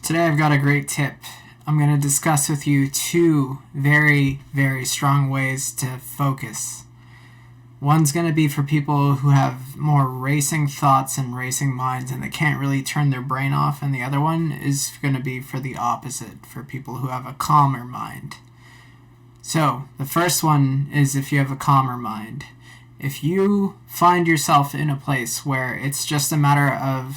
Today I've got a great tip. I'm going to discuss with you two very, very strong ways to focus. One's going to be for people who have more racing thoughts and racing minds and they can't really turn their brain off, and the other one is going to be for the opposite, for people who have a calmer mind. So, the first one is if you have a calmer mind. If you find yourself in a place where it's just a matter of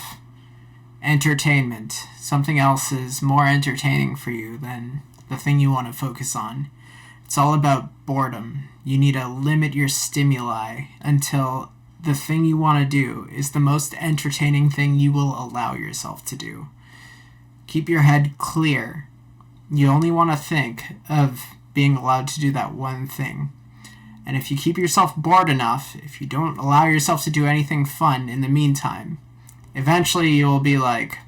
entertainment, something else is more entertaining for you than the thing you want to focus on, it's all about boredom. You need to limit your stimuli until the thing you want to do is the most entertaining thing you will allow yourself to do. Keep your head clear. You only want to think of being allowed to do that one thing. And if you keep yourself bored enough, if you don't allow yourself to do anything fun in the meantime, eventually you'll be like,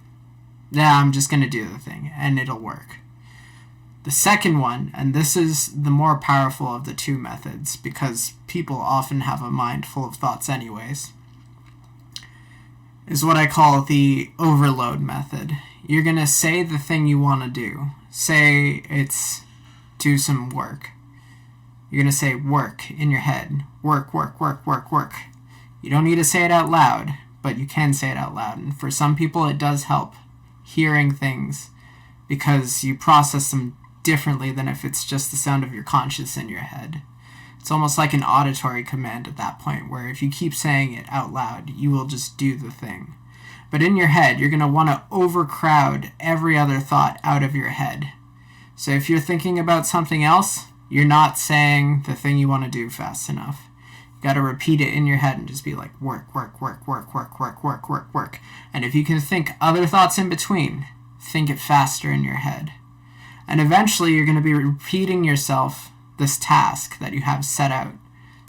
yeah, I'm just going to do the thing, and it'll work. The second one, and this is the more powerful of the two methods because people often have a mind full of thoughts anyways, is what I call the overload method. You're going to say the thing you want to do. Say it's do some work. You're going to say work in your head. Work, work, work, work, work. You don't need to say it out loud, but you can say it out loud. And for some people it does help hearing things because you process them differently than if it's just the sound of your conscious in your head. It's almost like an auditory command at that point, where if you keep saying it out loud, you will just do the thing. But in your head, you're going to want to overcrowd every other thought out of your head. So if you're thinking about something else, you're not saying the thing you want to do fast enough. You got to repeat it in your head and just be like, work, work, work, work, work, work, work, work, work. And if you can think other thoughts in between, think it faster in your head. And eventually you're going to be repeating yourself this task that you have set out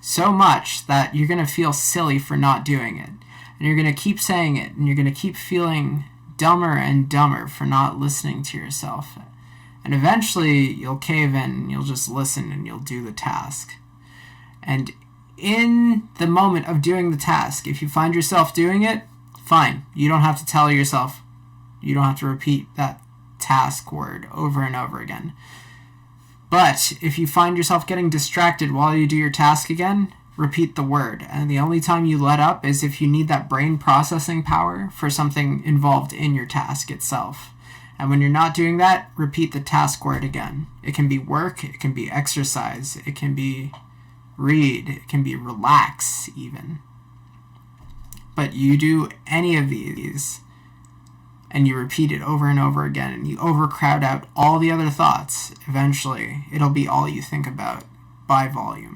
so much that you're going to feel silly for not doing it. And you're going to keep saying it, and you're going to keep feeling dumber and dumber for not listening to yourself. And eventually you'll cave in, and you'll just listen, and you'll do the task. And in the moment of doing the task, if you find yourself doing it, fine. You don't have to tell yourself. You don't have to repeat that task word over and over again. But if you find yourself getting distracted while you do your task again, repeat the word. And the only time you let up is if you need that brain processing power for something involved in your task itself. And when you're not doing that, repeat the task word again. It can be work, it can be exercise, it can be read, it can be relax even. But you do any of these and you repeat it over and over again, and you overcrowd out all the other thoughts, eventually it'll be all you think about by volume.